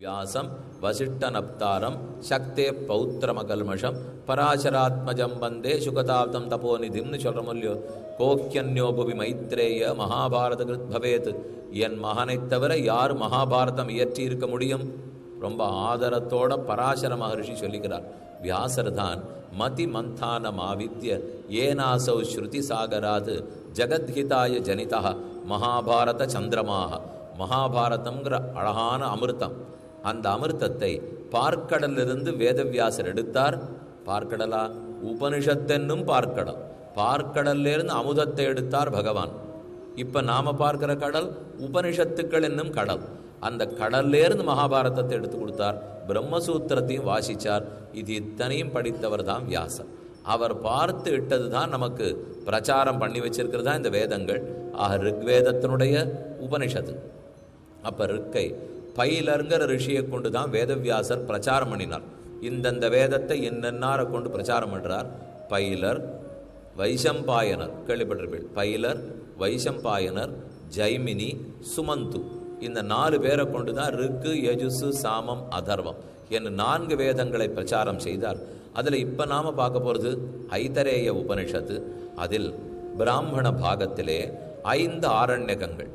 व्यासं वसिष्ठनप्तारं शक्ते पौत्रमकल्मषं पराशरात्मजं वन्दे शुकताब्दं तपोनिधिं சொல்றமல்லையோ கோக்கியன்யோ புவி மைத்ரேய மகாபாரத கிருத் பவேத். என் மகனைத் தவிர யார் மகாபாரதம் இயற்றி இருக்க முடியும்? ரொம்ப ஆதரத்தோட பராசர மகர்ஷி சொல்லிக்கிறார். வியாசர் தான் மதி மந்தானம் ஆவித்ய ஏனாசௌ ஸ்ருதி சாகராத் ஜகத்ஹிதாய ஜனிதா மகாபாரத சந்திரமாக. மகாபாரதம்ங்கிற அழகான அமிர்தம், அந்த அமிர்தத்தை பார்க்கடலிலிருந்து வேதவியாசர் எடுத்தார். பார்க்கடலா? உபனிஷத்தென்னும் பார்க்கடல். பார்க்கடல்லிருந்து அமுதத்தை எடுத்தார் பகவான். இப்ப நாம பார்க்கிற கடல் உபனிஷத்துக்கள் என்னும் கடல். அந்த கடல்லேருந்து மகாபாரதத்தை எடுத்து கொடுத்தார். பிரம்மசூத்திரத்தையும் வாசிச்சார். இது இத்தனையும் படித்தவர் தான் வியாசர். அவர் பார்த்து இட்டது தான் நமக்கு பிரச்சாரம் பண்ணி வச்சிருக்கிறது தான் இந்த வேதங்கள். ஆக ரிக்வேதத்தினுடைய உபனிஷத்து. அப்ப ரிக்கை பைலருங்கிற ரிஷியை கொண்டு தான் வேதவியாசர் பிரச்சாரம் பண்ணினார். இந்தந்த வேதத்தை என்னென்னாரை கொண்டு பிரச்சாரம் பண்றார்? பைலர், வைசம்பாயனர், கேள்விப்பட்டிருப்பீள். பைலர், வைசம்பாயனர், ஜைமினி, சுமந்து, இந்த 4 பேரை கொண்டு தான் ரிக்கு, யஜுசு, சாமம், அதர்வம் என்று 4 வேதங்களை பிரச்சாரம் செய்தார். அதில் இப்போ நாம் பார்க்க போகிறது ஐதரேய உபனிஷத்து. அதில் பிராமண பாகத்திலே 5 ஆரண்யகங்கள்,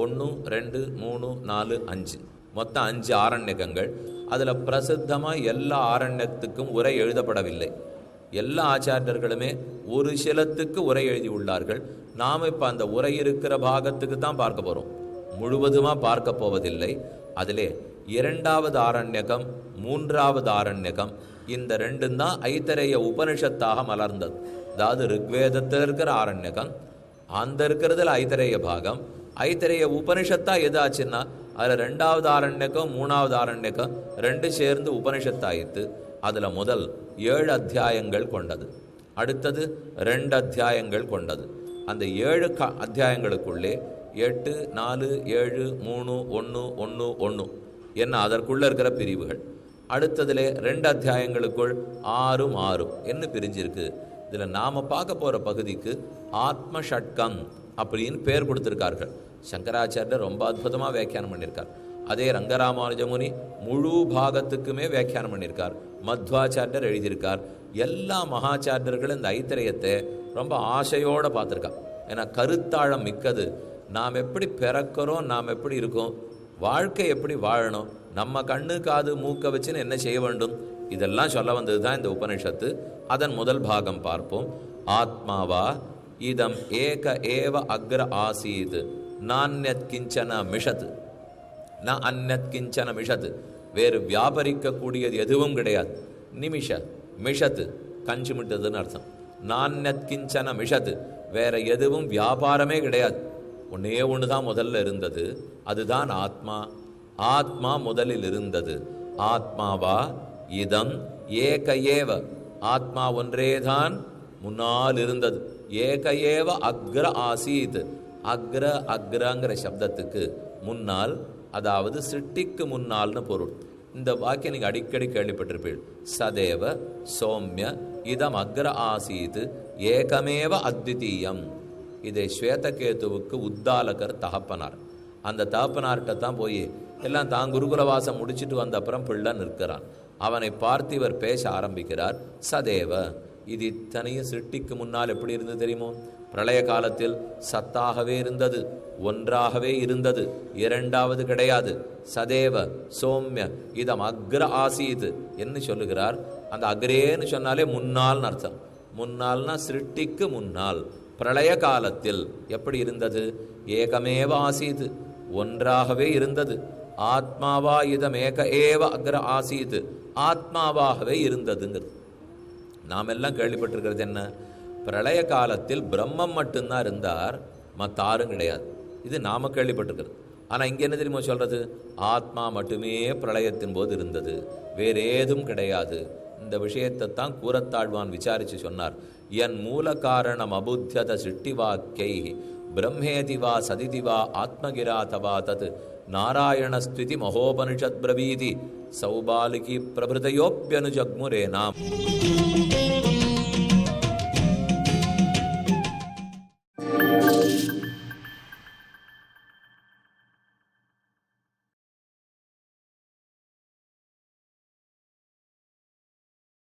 1, 2, 3, 4, 5, மொத்தம் 5 ஆரண்யகங்கள். அதில் பிரசித்தமாக எல்லா ஆரண்யத்துக்கும் உரை எழுதப்படவில்லை. எல்லா ஆச்சாரியர்களுமே ஒரு சிலத்துக்கு உரை எழுதி உள்ளார்கள். நாம் இப்போ அந்த உரை இருக்கிற பாகத்துக்கு தான் பார்க்க போகிறோம், முழுவதுமாக பார்க்க போவதில்லை. அதிலே 2வது ஆரண்யகம், 3வது ஆரண்யகம், இந்த 2 தான் ஐதரேய உபனிஷத்தாக மலர்ந்தது. அதாவது ரிக்வேதத்தில் இருக்கிற ஆரண்யகம், அந்த இருக்கிறதுல ஐதரேய பாகம். ஐதரேய உபனிஷத்தா எது ஆச்சுன்னா அதில் 2வது ஆரண்யகம், 3வது ஆரண்யகம் 2 சேர்ந்து உபனிஷத்தாயித்து. அதில் முதல் 7 அத்தியாயங்கள் கொண்டது, அடுத்தது 2 அத்தியாயங்கள் கொண்டது. அந்த 7 அத்தியாயங்களுக்குள்ளே 8, 4, 7, 3, 1, 1, 1 என்ன அதற்குள்ள இருக்கிற பிரிவுகள். அடுத்ததுல 2 அத்தியாயங்களுக்குள் 6, 6 என்ன பிரிஞ்சிருக்கு. இதில் நாம் பார்க்க போகிற பகுதிக்கு ஆத்ம ஷட்கம் அப்படின்னு பேர் கொடுத்துருக்கார்கள். சங்கராச்சாரியர் ரொம்ப அற்புதமாக வியாக்கியானம் பண்ணியிருக்கார். அதே ரங்கராமானுஜமுனி முழு பாகத்துக்குமே வியாக்கியானம் பண்ணியிருக்கார். மத்வாச்சாரியர் எழுதியிருக்கார். எல்லா மகாச்சாரியர்களும் இந்த ஐத்திரயத்தை ரொம்ப ஆசையோடு பார்த்துருக்கா. ஏன்னா கருத்தாழம் மிக்கது. நாம் எப்படி பிறக்கிறோம், நாம் எப்படி இருக்கோம், வாழ்க்கை எப்படி வாழணும், நம்ம கண்ணு காது மூக்க வச்சுன்னு என்ன செய்ய வேண்டும், இதெல்லாம் சொல்ல வந்தது தான் இந்த உபனிஷத்து. அதன் முதல் பாகம் பார்ப்போம். ஆத்மாவா இதம் ஏக ஏவ அக்ர ஆசீத் நான்யத் கிஞ்சன மிஷத். ந அந்நத் கிஞ்சன மிஷத், வேறு வியாபரிக்கக்கூடியது எதுவும் கிடையாது. நிமிஷ மிஷத்து கஞ்சி மிட்டதுன்னு அர்த்தம். நான்யத் கிஞ்சன மிஷத், வேற எதுவும் வியாபாரமே கிடையாது. ஒன்னே ஒன்று தான் முதல்ல இருந்தது, அதுதான் ஆத்மா. ஆத்மா முதலில் இருந்தது. ஆத்மாவா இதம் ஏக ஏவ, ஆத்மா ஒன்றேதான் முன்னால் இருந்தது. ஏக ஏவ அக்ர ஆசீத், அக்ர அக்ரங்கிற சப்தத்துக்கு முன்னால், அதாவது சிருஷ்டிக்கு முன்னால்னு பொருள். இந்த வாக்கியம் நீங்கள் அடிக்கடி கேள்விப்பட்டிருப்பீள். சதேவ சௌமிய இதம் அக்ர ஆசீத் ஏகமேவ அத்விதீயம். இதை ஸ்வேதகேதுவுக்கு உத்தாலகர் தகப்பனார். அந்த தகப்பனார்கிட்ட தான் போய் எல்லாம் தான் குருகுலவாசம் முடிச்சுட்டு வந்த அப்புறம் பிள்ளை நிற்கிறான். அவனை பார்த்து இவர் பேச ஆரம்பிக்கிறார். சதேவ, இது இத்தனையும் சிருஷ்டிக்கு முன்னால் எப்படி இருந்தது தெரியுமோ? பிரளய காலத்தில் சத்தாகவே இருந்தது, ஒன்றாகவே இருந்தது, 2வது கிடையாது. சதேவ சௌமிய இதம் அக்ர ஆசீத் என்று சொல்லுகிறார். அந்த அக்ரேன்னு சொன்னாலே முன்னால்னு அர்த்தம். முன்னால்னா சிருஷ்டிக்கு முன்னால். பிரளய காலத்தில் எப்படி இருந்தது? ஏகமேவ ஆசீத், ஒன்றாகவே இருந்தது. ஆத்மாவா இதம் ஏக ஏவ அக்ர ஆசீத், ஆத்மாவாகவே இருந்ததுங்கிறது. நாம் எல்லாம் கேள்விப்பட்டிருக்கிறது என்ன? பிரளய காலத்தில் பிரம்மம் மட்டும்தான் இருந்தார், மத்தாரும் கிடையாது. இது நாம கேள்விப்பட்டிருக்கிறது. ஆனால் இங்கே என்ன தெரியுமா சொல்றது? ஆத்மா மட்டுமே பிரளயத்தின் போது இருந்தது, வேறேதும் கிடையாது. இந்த விஷயத்தை தான் கூரத்தாழ்வான் விசாரித்து சொன்னார். என் மூல காரணம் அபுத்தியத சிருஷ்டிவாக்கை பிரம்மேதிவா சதிதிவா ஆத்மகிராதவா தத் நாராயணஸ்துதி மகோபனிஷத் பிரவீதி சௌபாலிகி பிரபிருதையோப்பியனுஜக்முரே நாம்.